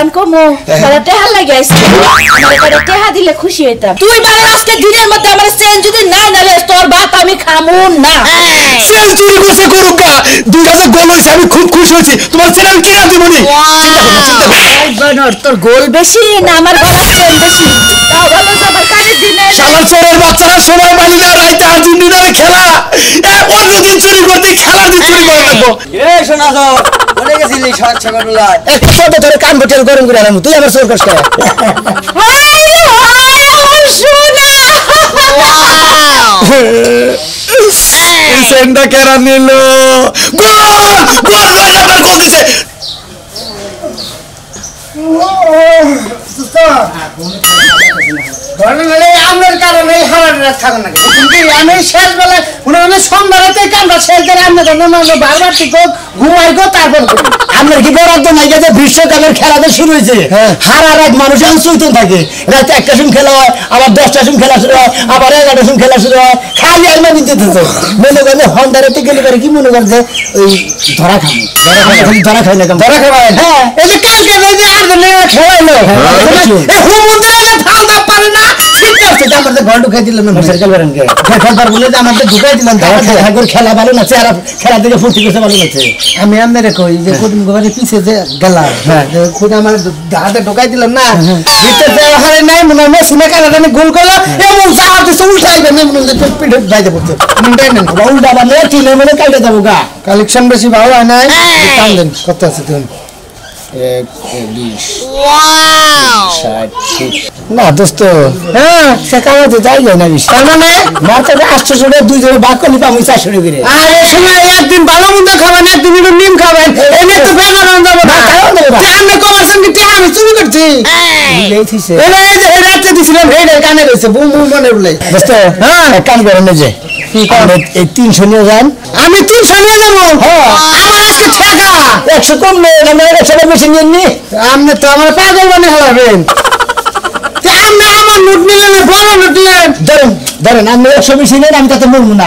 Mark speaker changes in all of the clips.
Speaker 1: গান কমো তারা টেহা লাগে আইছে আমারে টেহা দিলে খুশি হইতাম তুই বারে আজকে দিনের মধ্যে আমার চেন যদি না নালে তোর ভাত আমি খামু না
Speaker 2: চেন চুরি করছে করুকা 2000 গোল হইছে আমি খুব খুশি হইছি তোমার চেন আমি টেহা দিবনি চিন্তা
Speaker 1: করো তোর গোল বেশি না আমার গলা চেন বেশি তাও ভালো সবার কাজের দিনে
Speaker 2: শালা চোরের বাচ্চারা সময় পালি না রাইতে আর্জেন্টিনার খেলা অন্যদিন চুরি করতে খেলার দিন চুরি করে দেবো
Speaker 3: এ শোনা তো বলে গেছিলি সকালবেলা
Speaker 2: কত ধরে কান বটেল গরম করে আনমু তুই আমার চোর কষ্ট সেন্ডা কেরা নিল গোল গোল হয়ে আবার গোল দিছে
Speaker 3: আমার কারণে হারার থাকা না কিন্তু আমি শেষ বেলা উনি সোমবারেতে কামরা শেষ করে আপনাদের বারবার ঠিক ঘুমাই গো তারপর
Speaker 2: আপনার কি বরাদ্দ নাই যে বিশ্বকাপের খেলা তো শুরু হয়েছে হারার এক মানুষ চলতে থাকে রাতে 1টার সময় খেলা হয় আবার 10টার সময় খেলা শুরু হয় আবার 11টার সময় খেলা শুরু হয় খালি আলমা দিতে মনে করেন হন্ডারেতে গেলে করে কি মনে করছে ওই ধরা খাবো ধরা খাই না ধরা খাওয়ায় হ্যাঁ এই যে কালকে আর খেলাইলো ফালদা পারে না ঘর ঢুকাই দিলাম খেলবার বলে আমাদের ঢুকাই দিলাম খেলা ভালো না চেহারা খেলা থেকে ফুর্তি করতে ভালো লাগছে আমি আপনাদের কই যে কোদিন ঘরে পিছিয়ে যে গেলাম খুদ আমার হাতে ঢুকাই দিলাম না হারে নাই মনে হয় শুনে কানাটা গোল করলো এমন চাহার দিচ্ছে উল্টাইবে পিঠে যাইতে পড়ছে উল্টা বানিয়ে টিনে মানে কাটে যাবো গা কালেকশন বেশি ভালো হয় নাই টানলেন কত আছে তুমি না দোস্ত হ্যাঁ সে কামাতে যাই যায় না তার মানে মাথাটা 800 টাকা 2 জনে ভাগ করলে পাবো 400 টাকা করে আর এই সময় একদিন ভালো মন্দ খাবেন একদিন নিম খাবেন এনে তো বেকার হয়ে যাবো না আমি কমার্সেন কি আমি চুরি করছি এইছে এলা এই যে রাতে দিছিলাম হেডে কানে রইছে বুম বুম মনে বলে দোস্ত হ্যাঁ কাম করেন না যে কি কাম এই 300 নিয়ে যান আমি 300 নিয়ে যাব হ্যাঁ আমার আজকে টাকা 100 কম নেই আমি 100 বেশি নিয়ে নি আপনি তো আমার পাগল বানিয়ে হলাবেন আমি আমার নোট নিলেন বড় নোট নিলেন ধরেন ধরেন আমি 100 বেশি নেন আমি তাতে মরবো না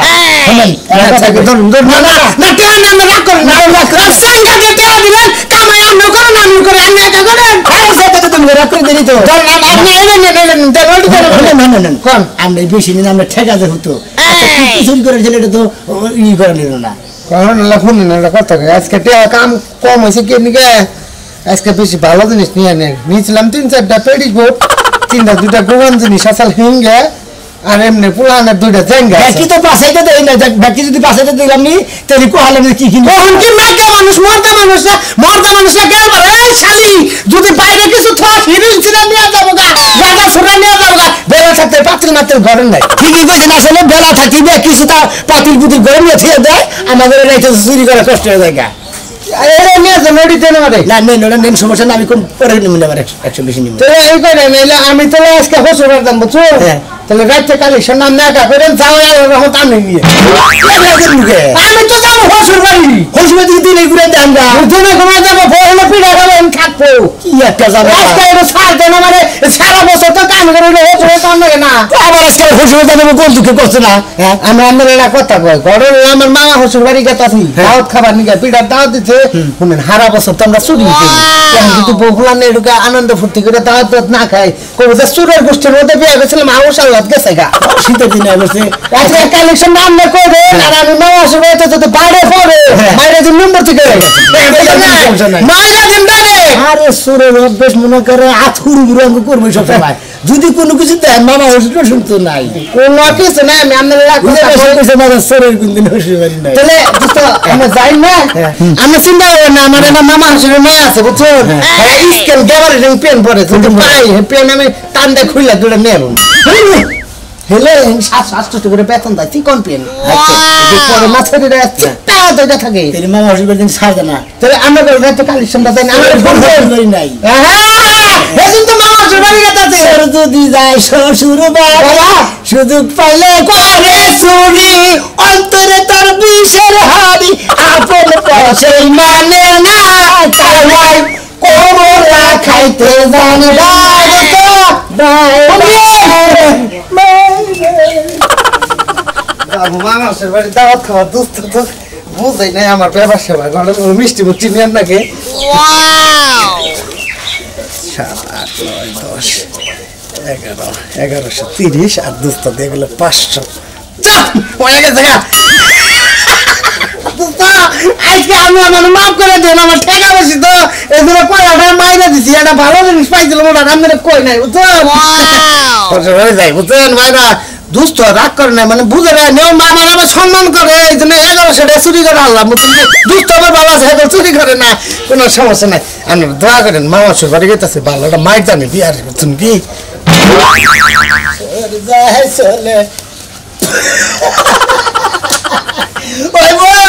Speaker 2: ধরুন ধরুন না না না কেন না রাগ করেন না রাগ করেন সংখ্যা দিয়ে টাকা দিলেন কামাই আপনি করেন আমি করে আমি একা করেন আরে সেটা তো তুমি রাগ করে দিলি তো ধরেন আপনি এলেন এলেন নোট করেন না না না কোন আমি বেশি নিন আমরা ঠেকা দে হতো আচ্ছা চুরি করে ছেলেটা তো ই করে নিল না কারণ লাখুন না কথা আজকে টাকা কাম কম হইছে কি নিকে আজকে বেশি ভালো জিনিস নিয়ে নেন নিয়েছিলাম 3-4টা পেডিস বোট 2টা গোগান জিনিস আসল হিঙ্গে আর এমনি পুলানের 2টা জেঙ্গা বাকি তো পাশাইতে দেই না বাকি যদি পাশাইতে দিলাম নি তাহলে কোহালে কি কিনব কোন কি মাগা মানুষ মরদা মানুষ না গেল এই শালি যদি বাইরে কিছু থা ফিরিন ছিনা নিয়ে যাবো গা গাদা ছুরা নিয়ে যাবো গা বেলা থাকতে পাতিল মাত্র ঘরে নাই ঠিকই কইছেন আসলে বেলা থাকিবে কিছু তা পাতিল পুতিল ঘরে নিয়ে থিয়ে দেয় আমাদের রাইতে চুরি করা কষ্ট হয়ে যায় গা আরে নিয়ে যা নড়ি দেন আমারে না নেন সমস্যা না আমি কোন পরে নিব না 100 বেশি নিব তো এই করে মেলা আমি তো আজকে হসুরার দাম বুঝছো তাহলে রাতে কালেকশন নাম না কা করেন যাও রহমত আমি নিয়ে আমি তো যাব হসুর বাড়ি দিনে ঘুরে যান না দিনে ঘুরে যাব বড় পিড়া খাবেন থাকবো কি একটা যাব আজকে এটা সার দেন আমারে সারা বছর তো কাম করে হসুর কাম লাগে না আবার আজকে হসুর দাম কোন দুঃখে করছ না আমি আমার এলা কথা কই ঘরে আমার মামা হসুর বাড়ি গেতাছি দাওয়াত খাবার নিয়ে পিড়া দাওয়াত দিতে শুনেন হারা বছর তো আমরা চুরি করি কিন্তু বহুলানে এডুকা আনন্দ ফুর্তি করে দাওয়াত না খাই কবে যে চুরের গোষ্ঠীর মধ্যে বিয়ে হয়েছিলাম আউশাল্লাত গেছে গা শীতের দিনে বসে আজকে কালেকশন নাম না করে আর আমি মামা আসবে তো যদি বাইরে পড়ে বাইরে যে নম্বর থেকে মাইরা দিন দাঁড়ে আরে চুরের অভ্যেস মনে করে আথুরি বিরঙ্গ করবে সব সময় যদি কোনো কিছু দেন মামা হসুর শুনতো নাই কোন কিছু না আমি আপনার চোরের কোনদিন হসুর বাড়ি নাই তাহলে আমরা যাই না আমরা চিন্তা করি না আমার মামা হসুরের মেয়ে আছে বুঝছো স্কেল গ্যাবারি পেন পরে পাই পেন আমি টান্ডা খুললা দুটো নেব হেলে 700 করে বেতন দেয় কোন পেন পরে মাছের টাকা তো থাকে তাহলে মামা হসুর বাড়ি ছাড় না তাহলে আমরা রাতে কালেকশনটা দেন আমরা বন্ধ নাই হ্যাঁ এদিন তো মামা হসুর বাড়ি গেতাছে যদি যায় শ্বশুর বাবা সুযোগ পাইলে করে চুরি অন্তরে তার বিষের হাড়ি আপন পয়সাই মানে না চাই কোমরা খাইতে জানে মামা হসুর বাড়ি দাওয়াত খাওয়া দুস্থ তো বুঝাই নাই আমার ব্যবসা মিষ্টি মুষ্টি নেন নাকি
Speaker 3: 1130 আর দোস্ত দিয়ে গেলে 500 হয়ে গেছে আজকে আমি আমার মাফ করে দেন আমার ঠেকা বসি তো এই জন্য কয়টা মাইনা দিছি একটা ভালো জিনিস পাইছিলাম ওটা আপনাদের কই নাই বুঝছেন হয়ে যায় বুঝছেন ভাইরা দুস্থ রাগ করে না মানে বুঝে না নেও মামার আমার সম্মান করে এই জন্য 1100 চুরি করে আনলাম দুস্থ আমার বাবা সাহেব চুরি করে না কোনো সমস্যা নাই আপনি দোয়া করেন মামা সুপারি গেছে ভালো একটা মাইক জানি বিয়ার করছেন কি চলে ওই বলে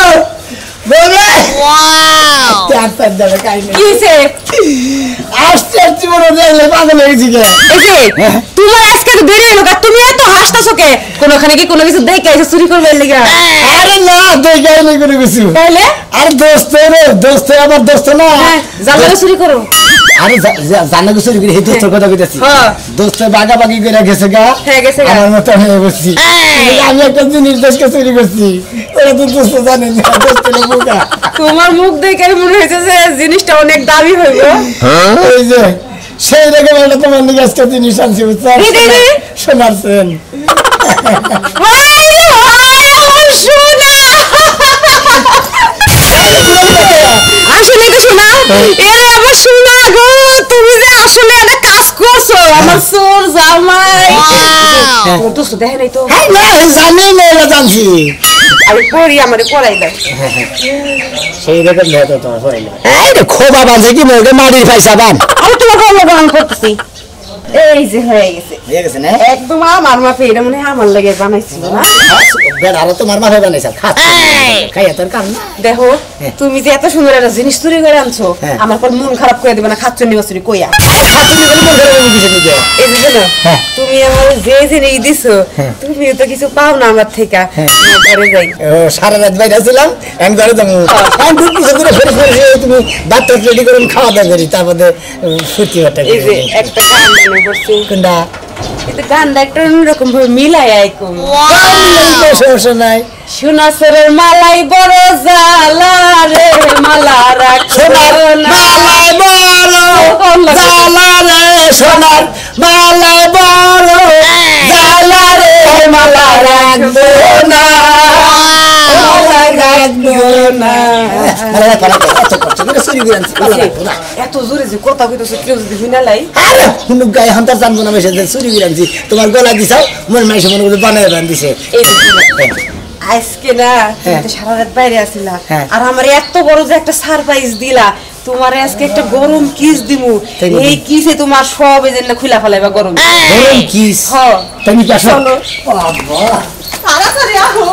Speaker 1: তোমার আজকে তো বেরিয়ে এলো তুমি এত হাসতেছো কে কোনখানে কি কোনো কিছু দেখে এসে চুরি করবে লেগে
Speaker 3: আরে না দেখে নাই কোনো কিছু
Speaker 1: তাহলে
Speaker 3: আর দোস্ত রে দোস্ত আমার দোস্ত না
Speaker 1: জানলে চুরি করো
Speaker 3: আরে জানা চুরি করে এই দোস্তের কথা কইতাছি দোস্ত বাগাবাগি করে গেছে গা আমার মতো হয়ে বসছি আমি একটা জিনিস দেশকে চুরি করছি ওরা তো দোস্ত জানে না দোস্ত বোকা
Speaker 1: তোমার মুখ দেখে মনে হয়েছে যে জিনিসটা অনেক দামি হইব
Speaker 3: ওই যে সেই রকম একটা তোমার নিয়ে আজকে জিনিস আনছি বুঝছেন শোনাচ্ছেন
Speaker 1: আসলে তো শোনা এরা আমার শোনা গো তুমি যে আসলে একটা কাজ করছো আমার সোর জামাই তো তো দেখে নাই তো
Speaker 3: না জানি না এটা জানছি
Speaker 1: আমি পড়ি আমারে পড়াই দাও
Speaker 3: সেই রকম হতো তোমার পড়াই না এই রে খোবা বাঁধে কি মোকে মারির পয়সা বান
Speaker 1: আমি তোমাকে অবগাহন করতেছি এই যে হয়ে গেছে
Speaker 3: না
Speaker 1: একদম আমার মাপে এটা মনে হয় আমার লাগে বানাইছিল না
Speaker 3: বের আরো তোমার মাথায় বানাইছ খাইয়া তোর কাম না
Speaker 1: দেখো তুমি যে এত সুন্দর একটা জিনিস চুরি করে আনছো আমার পর মন খারাপ করে দিবে না খাচ্ছো নিবা চুরি কইয়া এই যে জানো তুমি আমার যে জিনিস দিছো তুমি তো কিছু পাও না আমার থেকে ঘরে যাই
Speaker 3: সারা রাত বাইরে ছিলাম আমি ঘরে যাবো তুমি ভাত রেডি করুন খাওয়া দাওয়া করি তারপরে সত্যি
Speaker 1: এই যে একটা গান মনে করছি
Speaker 3: কোনটা
Speaker 1: এটা গানটা একটা অন্যরকম ভাবে মিলাই আইকম
Speaker 3: সমস্যা নাই
Speaker 1: সোনাসরের মালাই বড় জালা রে মালা রাখ
Speaker 3: সোনার মালাই বড় জালা রে সোনার মালাই বড় জালা রে মালা রাখবো না
Speaker 1: এত জোরে যে কথা কইতেছো কেউ যদি শুনে লাই
Speaker 3: আরে হুনুক গায়ে হান্তার জানবো না বেশি চুরি বিরানছি তোমার গলা দিছাও মন মাইসে মনে করে বানায় বান দিছে
Speaker 1: এই আজকে না তুমি সারা রাত বাইরে আসিলা আর আমার এত বড় যে একটা সারপ্রাইজ দিলা তোমারে আজকে একটা গরম কিস দিমু এই কিসে তোমার সব এজন্য খুলা ফেলাইবা গরম
Speaker 3: কিস
Speaker 1: হ্যাঁ
Speaker 3: তুমি কি আসো
Speaker 1: চলো
Speaker 3: বাবা
Speaker 1: তাড়াতাড়ি আসো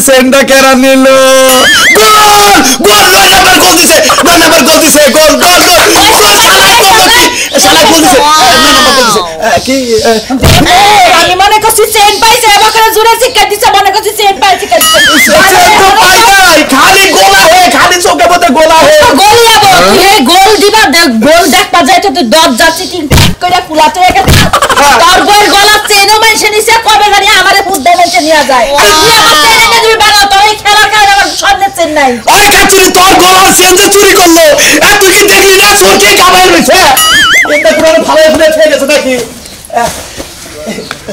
Speaker 3: সেন্ডা কেরা নিল গোল গোল 9 নাম্বার গোল দিছে 9 নাম্বার গোল দিছে গোল গোল গোল শালা গোল দিছে 9 নাম্বার গোল দিছে কি
Speaker 1: আমি মনে করছি চেন পাইছে আমাকে জোরে শিক্ষা দিছে মনে করছি চেন পাইছে
Speaker 3: চেন তো পাই নাই খালি গোলা হে খালি চোখে মধ্যে গোলা হে
Speaker 1: গোল যাবো এই গোল দিবা গোল দেখবা যাইতো তো দর যাচ্ছে কি কইরা কুলাতে রেখে তার গোল গলা চেনও মেনশন নিছে কবে জানি আমারে বুদ্ধ মেনশন নিয়া যায় আমার চেনে তুমি বানাও তো এই খেলার কারণে আমার সামনে চেন নাই
Speaker 3: ওই কাচুরি তোর গলার চেন যে চুরি করলো আর তুই কি দেখলি না চোর কে কামাই রইছে এটা পুরো ভালো করে ফেলে গেছে নাকি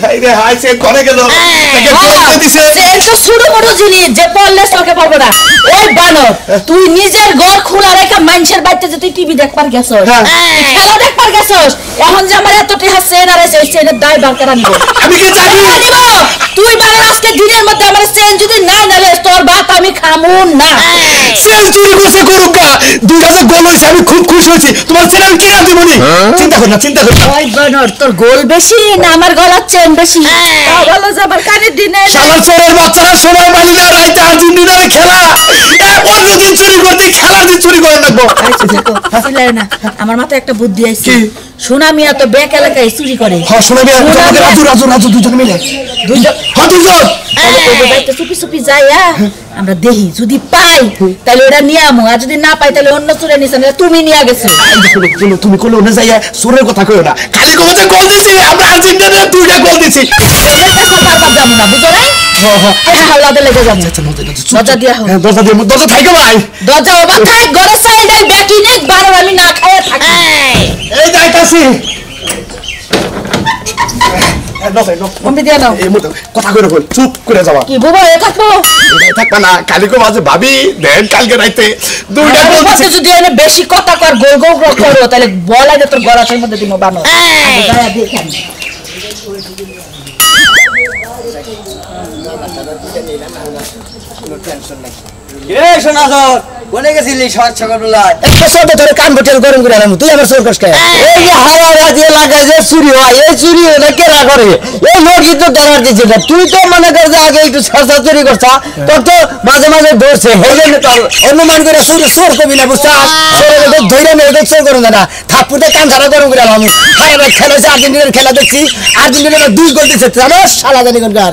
Speaker 3: হাই রে হাই সে করে গেল তাকে বলতে দিছে
Speaker 1: চেন তো ছোট বড় জিনিস যে পড়লে চোখে পড়বে না ওই বানর তুই নিজের ঘর খোলা রেখে মানুষের বাড়িতে যে তুই টিভি দেখবার গেছস খেলা দেখবার গেছস এখন যে আমার এত টাকা চেন আর সেই চেনের দায় বার করে নিব
Speaker 3: আমি কি জানি
Speaker 1: তুই বানর আজকে দিনের মধ্যে আমার চেন যদি না নালে তোর ভাত আমি খামু না
Speaker 3: চেন চুরি করছে করুকা 2000 গোল হইছে আমি খুব খুশি হইছি তোমার চেন আমি কিনা দিবনি চিন্তা কর না
Speaker 1: ওই বানর তোর গোল বেশি না আমার গলার চেন বেশি তা বলো যে আমার কানের দিনে
Speaker 3: শালা চোরের বাচ্চারা সময় পালি না রাইতে আর্জেন্টিনার খেলা অন্যদিন চুরি করতে খেলার দিন চুরি করে রাখবো
Speaker 1: না আমার মাথায় একটা বুদ্ধি আইছে সোনা মিয়া তো ব্যাক এলাকায় চুরি করে
Speaker 3: হ্যাঁ সোনা মিয়া রাজু দুজন মিলে দুজন
Speaker 1: চুপি চুপি যায় আমরা দেখি যদি পাই তাহলে ওটা নিয়ে আমো, আর যদি না পাই তাহলে অন্য চুরে নিছে না, তুমি নিয়ে গেছো।
Speaker 3: তুমি কোলে ওনে যাইয়া সুরের কথা কইও না, খালি কবে যে গোল দিছি আমরা আর্জেন্টিনার 2টা গোল দিছি।
Speaker 1: যাবো না বুঝো নাই, হাওলাতে লেগে যাবো। দরজা দিয়া হোক,
Speaker 3: দরজা থাইকে ভাই,
Speaker 1: দরজা ওবা থাক, ঘরের সাইডে ব্যাকি নেই, বারবার আমি না খাইয়া থাকি।
Speaker 3: এই যাইতাছি।
Speaker 1: বন্ধি দিয়া নাও,
Speaker 3: কথা কইরা কই চুপ করে যাওয়া
Speaker 1: কি বুবো এ থাকবো
Speaker 3: থাকবা না, খালি কো মাঝে ভাবি দেন কালকে রাইতে 2টা গোল দিছি।
Speaker 1: যদি এনে বেশি কথা কর, গোল গোল করো, তাহলে বলাই দে তোর গলার মধ্যে দিমো বানো। গায়া দেখেন
Speaker 2: এই শোনা তোর কোনে গেছিলি সকালবেলায়? একটা শব্দ ধরে কান বটেল গরম করে আনলাম, তুই আমার সরকার কে? এই যে হাওয়া রাজিয়ে লাগায় যে চুরি হয়, এই চুরি হলে কেনা করে? এই লোকই তো দেখার দিচ্ছে না। তুই তো মনে কর যে আগে একটু সরসা চুরি করছা, তোর তো মাঝে মাঝে ধরছে, সেই জন্য তোর অনুমান করে চুরি চোর কবি না, বুঝছা? ধৈর্য নেই, এটা চোর করুন না, থাপ্পুতে কান ছাড়া গরম করে আনলাম। হায় ভাই খেলা হয়েছে, আর্জেন্টিনার খেলা দেখছি, আর্জেন্টিনার 2 গোল দিচ্ছে, জানো সালা জানি কোনকার।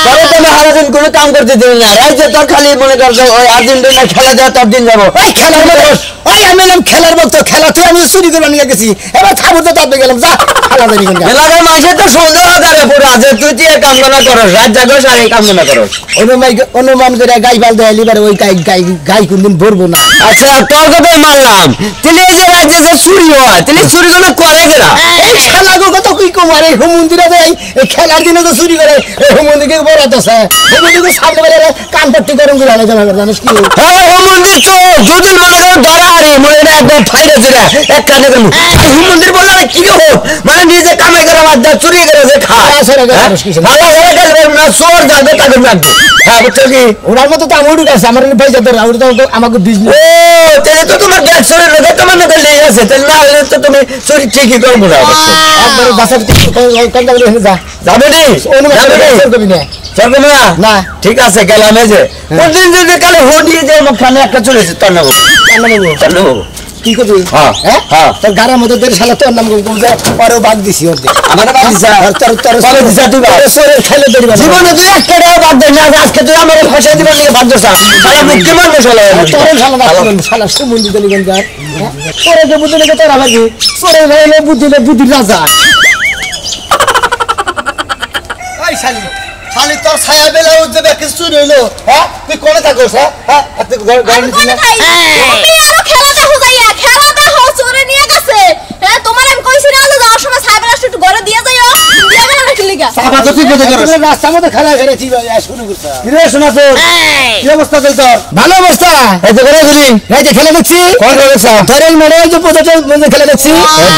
Speaker 2: তবে তুমি সারাদিন কোনো কাম করতে দিবি না, এই যে তোর খালি মনে কর ওই আর্জেন্টিনার খেলা দেওয়া তোর দিন যাবো। ওই খেলার মতো, ওই আমি এলাম খেলার মতো, খেলা তুই আমি চুরি করে নিয়ে গেছি, এবার খাবুতে তাপে গেলাম, যা খেলা জানি কোনকার। এলাকার মাসে তো সন্দেহ করে পুরো আছে, তুই তুই কামনা করস, রাত জাগস আর এই কামনা করস। অনুমান করে গাই পাল দেয় লিবার, ওই গাই কোনদিন ভরবো না। আচ্ছা তোর কথাই মানলাম, তিনি এই যে রাজ্যে যে চুরি হয়, তিনি চুরিগুলো করে কেনা? এই খেলাগুলো কত কি কমার, এই হুমন্দিরা দেয়, এই খেলার দিনে তো চুরি করে, এই হুমন্দিকে বড় আছে, হুমন্দিকে সামনে বেড়ে কান পট্টি গরম করে আলাদা জানিস কি? হ্যাঁ হুমন্দির তো যদি মনে করো ধরা হারি মনে না একদম ফাইরেছে না, এক কানে গেল হুমন্দির বললে কি হোক, মানে নিজে কামাই করে আমার চুরি করে যে খায়, ভালো হয়ে গেল না, চোর যাবে তাকে রাখবে। হ্যাঁ বুঝছো কি, ওনার মতো তো আমার আছে, আমার পয়সা তো আমাকে বিজনেস। ও তাহলে তো তোমার গ্যাস চুরির লোকের তোমার লোকের লেগে আছে, তাহলে না হলে তো তুমি চুরি ঠিকই করবো না। একবারে বাসার যা যাবে নি, করবি না চলবে না? না ঠিক আছে গেলাম। এই যে কোনদিন যদি কালে হটিয়ে যে খানে একটা চলেছে তোর নাম কি করবি? হ্যাঁ তোর গাড়ার মধ্যে তোর শালা তোর নাম পরেও বাদ দিছি ওর দিয়ে আমার বাদ দিছা, তোর দিছা তুই খেলে ধরবি জীবনে তুই একটা বাদ দে না, আজকে তুই আমার ফাঁসে দিবার নিয়ে বাদ দিছা, শালা মুক্তি মারবে শালা তোর শালা সুমন্দি দলি গঙ্গার তোরে যে বুদ্ধি লেগে তোর আবার কি তোরে ভাইলে বুদ্ধি রাজা। এই শালি শালি তোর ছায়া বেলা উঠবে কিছু চুরি হইলো, হ্যাঁ তুই কোনে থাকোস? হ্যাঁ তুই ঘর নিছিস না?
Speaker 4: আমি আরো খেলা দেখো যাইয়া, খেলা দেখো চোরে নিয়ে গেছে। হ্যাঁ তোমার আমি কইছি না যে যাওয়ার সময় সাইবার আসতে একটু ঘরে দিয়ে যাইও, দিয়ে গেল না কি লিগা?
Speaker 3: সাবা তো তুই কোথা করছ?
Speaker 2: রাস্তার মধ্যে খেলা খেলেছি শুরু করছ। কিরে শোনা তো কি অবস্থা চলছ? ভালো অবস্থা। এই যে ঘরে গেলি, এই যে খেলা দেখছি, কোন খেলা দেখছ? ধরেল মেরে এই যে প্রজেক্টের মধ্যে খেলা দেখছি,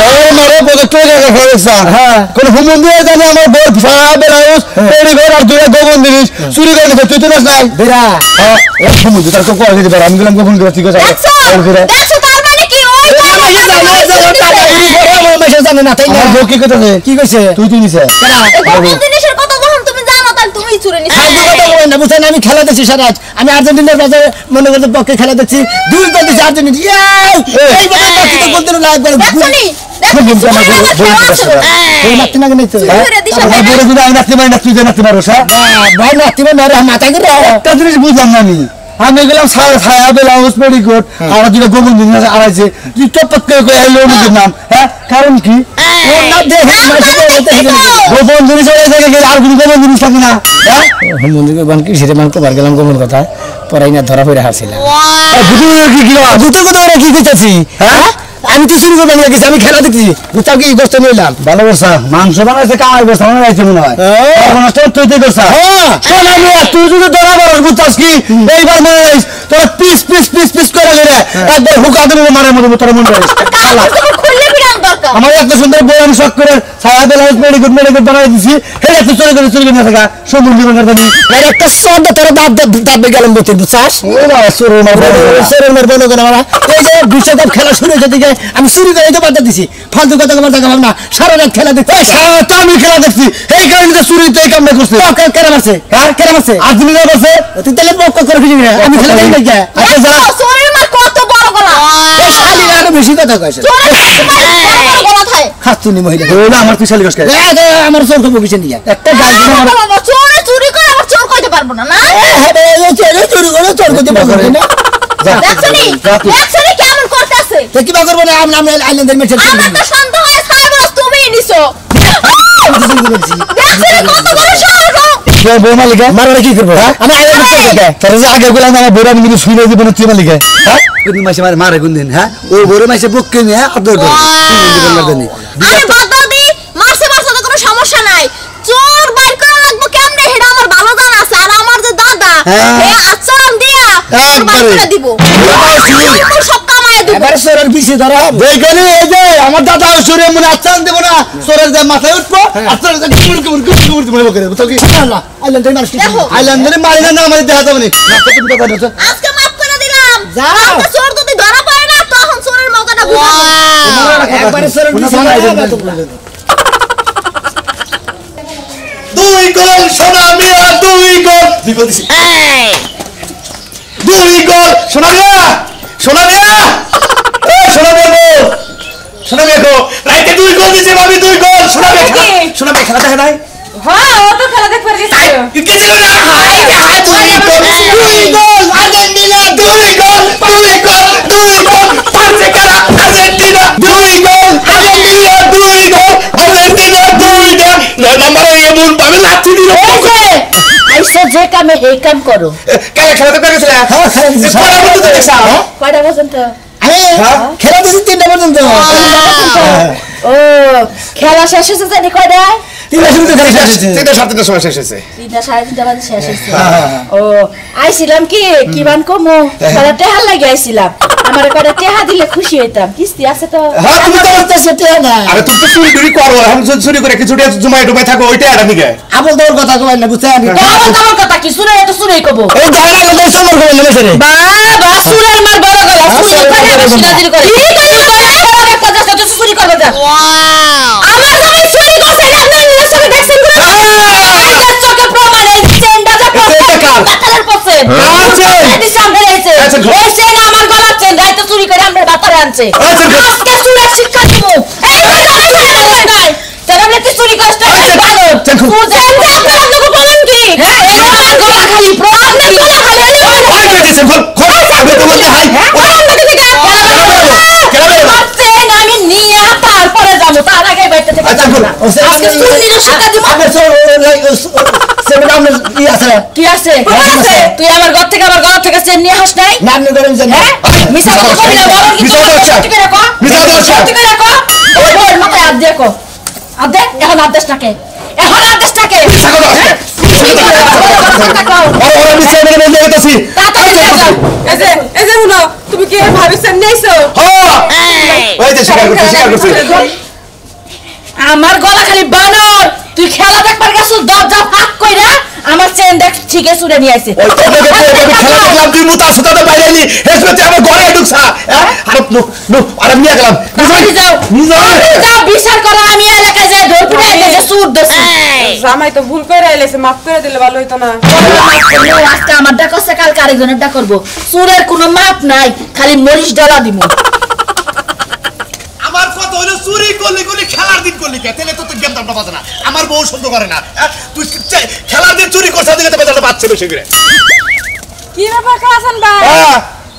Speaker 2: ধরেল মেরে প্রজেক্টের খেলা দেখছ। হ্যাঁ কোন হুমন্দি জানি আমার বল সারা বেলাউস পেড়ি ঘর আর দুই গোবন জিনিস চুরি করে নিছে, তুই তো নাই বেরা। হ্যাঁ এই হুমন্দি তার তো কই দিতে পারে, আমি গেলাম গোবন করে ঠিক আছে।
Speaker 4: দেখছো তার মানে কি ওই
Speaker 2: মেসেজ জানে না তাই না? কি কইতাছে? কি কইছে? তুই নিছে
Speaker 4: গোপন জিনিসের কথা যখন তুমি জানো তাহলে তুমি চুরে নিছো।
Speaker 2: আমি খেলা দেখছি সারা রাত, আমি আর্জেন্টিনার বাজারে মনে করতে পক্ষে খেলা দেখছি, 2 গোল দিয়েছে আর্জেন্টিনা। এই বলে বাকি তো বলতে না একবার
Speaker 4: দেখছনি
Speaker 2: এই নাতি না নেই তো আমি নাতি মানে তুই যে নাতি পারো ভাই নাতি মানে মাথায় করে একটা জিনিস বুঝলাম না আমি গেলাম ছায়া বেলাউস পেডিকোট আর দুটো গোবন জিনিস আড়াইছে, তুই টপট করে এলো নিজের নাম। হ্যাঁ কারণ কি গোপন জিনিস আর কোনো গোপন জিনিস থাকে না? মন্দির বান কি সেটা মান কবার গেলাম গোপন কথা পরাই না ধরা পড়ে হারছিলাম। দুটোর কথা ওরা কি করতেছি? হ্যাঁ আমি তো চুরি করে নিয়ে গেছি, আমি খেলা দেখছি, বুঝতাম কি গোস্ত নিলাম। ভালো বসা মাংস বানাইছে কামাই বসা বানাইছে মনে হয়, তুই তুই যদি ধরা পড়স বুঝতাস কি এইবার মনে রাখিস তোর পিস পিস পিস পিস করে গেলে একবার হুকা দেবো মারের মধ্যে তোর মনে রাখিস। আমার একটা সুন্দর বই আমি শখ করে ছায়া বেলাউস মেডিকেট বানাই দিছি, হেরে তুই চুরি করে না থাকা সমুদ্র একটা শব্দ তোর দাঁত গেলাম বলতে বুঝছাস? এই যে বিশ্বকাপ খেলা শুরু হয়েছে দিকে আমি চুরি করে তো বাদ দিছি, ফালতু কথা কথা ভাব না, সারা রাত খেলা দেখছি, আমি খেলা দেখছি, এই কারণে চুরি তো এই কামটা করছে। কেরাম আছে? হ্যাঁ কেরাম আছে, আর্জেন্টিনা আছে, তুই তাহলে পক্ষ করে ফিরি না, আমি খেলা দেখি না। আচ্ছা যা
Speaker 4: চোরের মার কত বড় গলা,
Speaker 2: এই শালি আরো বেশি কথা কইছে,
Speaker 4: চোরের গলা থাকে
Speaker 2: খাতুনি মহিলা ওলা আমার তুই শালি কষ্ট আমার চোর কম বিছে নিয়া একটা গাল দিন আমার
Speaker 4: চোরে চুরি করে আবার চোর কইতে পারবো না না।
Speaker 2: চেনে চুরি করে চোর করতে পারবে না
Speaker 4: দেখছনি দেখছনি কেমন করতেছে
Speaker 2: তো কি করব না আমরা আইল্যান্ডের মেছে
Speaker 4: আমার তো সন্দেহ হয় সাইবরাস তুমি নিছো দেখছনি কত বড় সাহস
Speaker 2: বউ মালিকা মারলে কি করবো আমি আইল্যান্ডে তার যে আগে বললাম আমার বউরা আমি শুই না দিব না তুই মালিকা হ্যাঁ কোন মাসে মারে কোন দিন হ্যাঁ ওই বউরে মাসে বুক কিনে আদর করে
Speaker 4: আরে বদল দি মারছে মারছে তো কোনো সমস্যা নাই চোর বাইর করা লাগবে কেমনে হেডা আমার ভালো জানা আছে আর আমার যে দাদা হে আচরণ দিয়া চোর বাইর করে দিব সব কামায় দিব
Speaker 2: এবারে চোরের পিছে ধরা
Speaker 3: দেখলি এই যে আমার দাদা সরে মনে আচ্ছান দেব না চোরের যে মাথায় উঠবো আচ্ছান যে কুড়কুড় মনে করে বুঝছো কি
Speaker 2: না আইল্যান্ডে মারছি
Speaker 3: আইল্যান্ডে মারি না আমার দেখা যাবে না তুমি কথা বলছো
Speaker 4: আজকে মাফ করে দিলাম
Speaker 2: যাও।
Speaker 4: কালকে চোর যদি ধরা পড়ে না তখন চোরের মজাটা বুঝাবো
Speaker 2: একবারে চোরের পিছে ধরা
Speaker 3: দুই গোল সোনা মিয়া দুই গোল দুই গোল দিছি দুই গোল সোনা মিয়া এই সোনা মিয়া গো রাইতে দুই গোল দিছে ভাবি দুই গোল সোনা মিয়া খেলা দেখা নাই
Speaker 1: হ্যাঁ ও তো খেলা দেখবার গেছে
Speaker 3: কে দিল না দুই গোল আর্জেন্টিনা দুই গোল পাঁচে কারা আর্জেন্টিনা দুই গোল আর্জেন্টিনা দুই গোল আর্জেন্টিনা দুই গোল নয় নম্বরে এমন ভাবে লাথি দিল
Speaker 1: আইসা যে কামে এই কাম করো
Speaker 3: কালে খেলা দেখতে গেছিল হ্যাঁ
Speaker 1: কয়টা পর্যন্ত
Speaker 2: খেলা দিছি 3টা পর্যন্ত
Speaker 1: ও খেলা শেষ হয়েছে জানি কয়টায়
Speaker 2: 3টা শুরুতে খেলা শেষ হয়েছে
Speaker 3: 3টা 3:30 সময় শেষ হয়েছে
Speaker 1: 3টা 3:30 বাজে শেষ হয়েছে ও আইছিলাম কি বান কমো খেলা টেহা লাগে আইছিলাম আমার কয়টা টেহা দিলে খুশি হইতাম কিস্তি আছে তো
Speaker 3: হ্যাঁ তুমি তো
Speaker 2: তো সেটা না
Speaker 3: আরে তুমি তো চুরি করো এখন চুরি করে কিছু জমাই ডুবাই থাকো ওইটা আর আমি গে
Speaker 2: আপন তোর কথা কই না বুঝছেন
Speaker 1: তোমার কথা কি শুনে তো শুনেই কব
Speaker 2: এই জায়গা লোক সমর করে নেমেছে রে
Speaker 1: বাবা সুরের মার বড় গলা চুরি করে বেশি করে কি করে একটা জায়গা তো চুরি করবে যা
Speaker 4: আমার জামাই চুরি করছে না আপনি নিজের চোখে দেখছেন পুরো
Speaker 1: নিজের চোখে প্রমাণ এই চেনটা যা বাতারের পথে এই সামনে রয়েছে এই চেন আমার গলার চেন রাইতে চুরি করে আমরা বাতারে আনছে আজকে চুরের শিক্ষা দিব এই নাই তাহলে তুই চুরি করছিস ভালো তুই চেন আপনার লোক বলেন কি হ্যাঁ এই আমার গলা খালি প্রমাণ না গলা খালি
Speaker 3: ওই যে দিছে খোল আমি তো বলতে হাই
Speaker 1: চেন আমি নিয়ে তারপরে যাবো তার আগে বাইতে থেকে যাবো না আজকে চুরির শিক্ষা দিব
Speaker 2: সেটা আমরা কি আছে
Speaker 1: কি আছে তুই আমার ঘর থেকে আমার ঘর থেকে চেন নিয়ে হাস নাই
Speaker 2: নাম নিয়ে ধরেন জানি
Speaker 1: মিছা কথা কবি না বরং কি সত্যি করে কো সত্যি করে কো ওই ওর মাথায় হাত দিয়ে কো হাত দে এখন আদেশটাকে
Speaker 3: ওরা মিছে মেরে বলে গেছি
Speaker 1: এই যে শুনো তুমি কি ভাবিছেন নাইছো
Speaker 3: ওই যে স্বীকার করছি
Speaker 1: আমার গলা খালি বানর তুই খেলা দেখবার গেছ দরজা ফাঁক কইরা আমার চেন দেখ ঠিকই চুরে নিয়ে আইছে
Speaker 3: ওই খেলা দেখলাম তুই মুতা সুতাতে বাইরে নি হেসমেতে আমার ঘরে ঢুকছা আরে নো আরে নিয়ে গেলাম
Speaker 1: যাও বিচার করো আমি এলাকায় যাই ঢোল পিটাই গেছে সুর দছি
Speaker 5: জামাই তো ভুল করে আইলেছে মাফ করে দিলে ভালো হইতো না
Speaker 1: আজকে আমার ডাক আছে কালকে আরেকজনের ডাক করবো সুরের কোনো মাপ নাই খালি মরিচ ডলা দিব
Speaker 3: আমার কথা হলো চুরি করলি খেলার দিন করলি কে তাহলে তো তুই গেম দামটা বাজে না আমার বউ সহ্য করে না তুই খেলার দিন চুরি করছ দিকে তো বেজালটা বাচ্চা বেশি করে
Speaker 5: কি ব্যাপার কাহাসান ভাই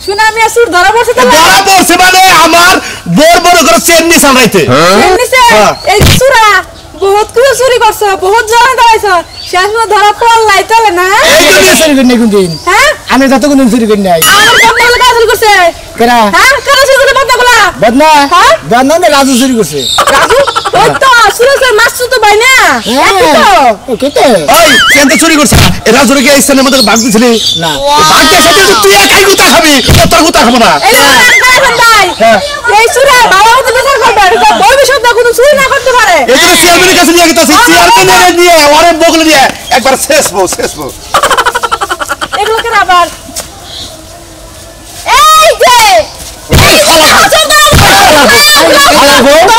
Speaker 5: শুনে আমি আসুর ধরা পড়ছে তো
Speaker 3: ধরা পড়ছে মানে আমার বড় করে চেন নি সামলাইতে
Speaker 5: এমনিছে এই চুরা বহুত কিছু চুরি করছ বহুত জনে দাঁড়াইছ শেষ মধ্যে ধরা পড়লাই তাহলে না
Speaker 2: এই তো দিয়ে চুরি করি কোন দিন
Speaker 5: হ্যাঁ
Speaker 2: আমি যত কোন চুরি করি নাই
Speaker 5: আমার বদনা লাগা চুরি করছে
Speaker 2: কেনা
Speaker 5: হ্যাঁ কারা চুরি করছে বদনাগুলা
Speaker 2: বদনা
Speaker 5: হ্যাঁ?
Speaker 2: বদনা না রাজু চুরি করছে
Speaker 5: রাজু ওই তো সুরেশের মাসু তো ভাই না একই তো
Speaker 2: ওকে তো
Speaker 3: ওই চেন তো চুরি করছ এ রাজুরে কি স্থানের মধ্যে ভাগ দিছিলি
Speaker 2: না
Speaker 3: ভাগকে সেটা তো তুই একাই গুতা খাবি তোর গুতা খাবো না
Speaker 5: এই কাহাসান ভাই এই চুরা ভালো মতো বিচার করবে এটা ভবিষ্যৎ না কোনো চুরি না করতে পারে
Speaker 3: এগুলো চেয়ারম্যানের কাছে নিয়ে গেছে চেয়ারম্যানের নিয়ে ওরে বগলে নিয়ে একবার শেষ বউ
Speaker 5: এগুলো কেন আবার
Speaker 4: এই যে এই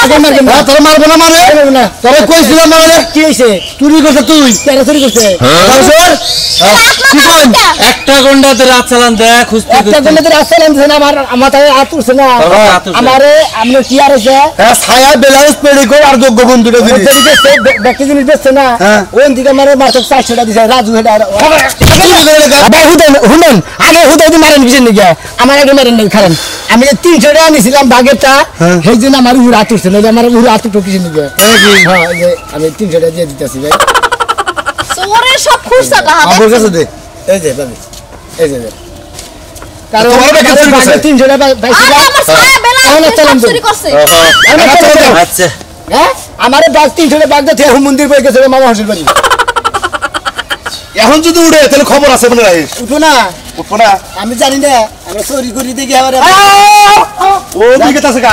Speaker 4: যে
Speaker 2: আগে মারবেন না।
Speaker 3: তোরা মারবো না মানে
Speaker 2: মারবেন না।
Speaker 3: তোরা কইছিলাম মানে
Speaker 2: কি হয়েছে?
Speaker 3: চুরি করছে তুই
Speaker 2: কেন চুরি করছে?
Speaker 3: কি কই
Speaker 6: একটা ঘন্টাতে রাত চালান দেখ খুঁজতে
Speaker 2: একটা গেলে তো রাস্তা নামছে না, আমার মাথায় হাত উঠছে না।
Speaker 6: হাত উঠছে।
Speaker 2: আমারে আপনি কি আর হয়েছে?
Speaker 3: হ্যাঁ ছায়া ব্লাউজ পেডিকোট আর যোগ্য বন্ধুটা দিলি
Speaker 2: ব্যক্তি জিনিস বেচছে না,
Speaker 3: হ্যাঁ।
Speaker 2: ওই দিকে মারে মাত্র 400 টাকা দিছে রাজু হেডা। আবার হুনেন আগে হুদাই মারেন কিসের নিকে? আমার আগে মারেন নাই, খারেন আমি 300 টাকা নিছিলাম বাগেরটা,
Speaker 3: হ্যাঁ।
Speaker 2: সেই জন্য আমার উড়ে হাত উঠছে, নইলে আমার উড়ে হাত উঠো কিসের নিকে? হ্যাঁ, এই যে আমি 300 টাকা দিয়ে দিতেছি ভাই।
Speaker 4: চোরের সব খুঁজছে টাকা
Speaker 3: আমার কাছে দে
Speaker 2: এই যে ভাবি, এই যে কারণ
Speaker 3: তোমার ব্যাগে চুরি করছে?
Speaker 2: 300 টাকা
Speaker 4: আরে
Speaker 2: পাইছিলাম।
Speaker 4: আমার ছায়া বেলা
Speaker 2: তাহলে
Speaker 4: সব
Speaker 2: চালান
Speaker 4: চুরি করছে
Speaker 6: আচ্ছা
Speaker 2: হ্যাঁ, আমার বাগ 300 টাকা বাগ দিয়ে মন্দির বই গেছে মামা হাসির বাড়ি।
Speaker 3: এখন যদি উড়ে তাহলে খবর আছে মনে রাখিস
Speaker 2: উঠো না,
Speaker 3: উঠবো না
Speaker 2: আমি জানি না, আমরা চুরি করি দেখি আবার
Speaker 3: ও দিকে আছে গা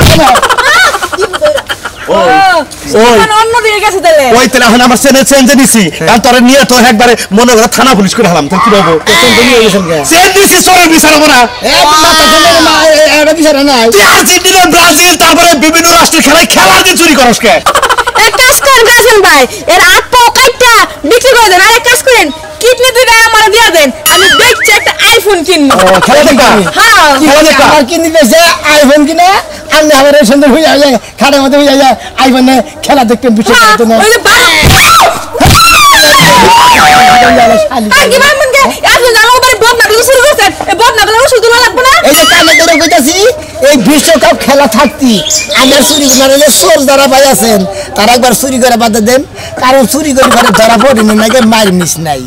Speaker 5: সুরান অন্য দিকে গেছে তাহলে।
Speaker 3: ওই তাহলে এখন আমার চেনে চেঞ্জে নিছি কারণ তোরে নিয়ে তো একবারে মনে করে থানা পুলিশ করে হলাম তাহলে কি বলবো চেঞ্জ দিছি চোরের বিচার হবো না
Speaker 2: এটা বিচার নাই।
Speaker 3: তুই আর্জেন্টিনা ব্রাজিল তারপরে বিভিন্ন রাষ্ট্রের খেলার দিন চুরি করস কে
Speaker 5: এক কাজ করেন গাজন ভাই, এর হাত পা কাটটা বিক্রি করে দেন। আর এক কাজ করেন, কিডনি দুইটা আমার দিয়া দেন, আমি দেখছি একটা আইফোন কিনবো।
Speaker 3: খেলা দেখা
Speaker 5: হ্যাঁ
Speaker 3: খেলা দেখা
Speaker 2: আমার কিনে পেয়েছে আইফোন কিনে, আমি আমার এই সুন্দর হয়ে যায় খাটের মধ্যে হয়ে যায় আইফোনে খেলা দেখতেন বিষয়
Speaker 5: হ্যাঁ, ওই যে আর কি ভাববেন কে? আপনি জানো ওদের বদনাগুলো শুরু করছেন, এই বদনাগুলো ওষুধ তোলা লাগবে না?
Speaker 2: এই যে কানে ধরে কইতাছি, এই বিশ্বকাপ খেলা থাকতি আমার চুরি মানে যে চোর যারা ভাই আছেন তারা একবার চুরি করে বাধা দেন, কারণ চুরি করে ধরা পড়েনি নাকি মার মিস নাই।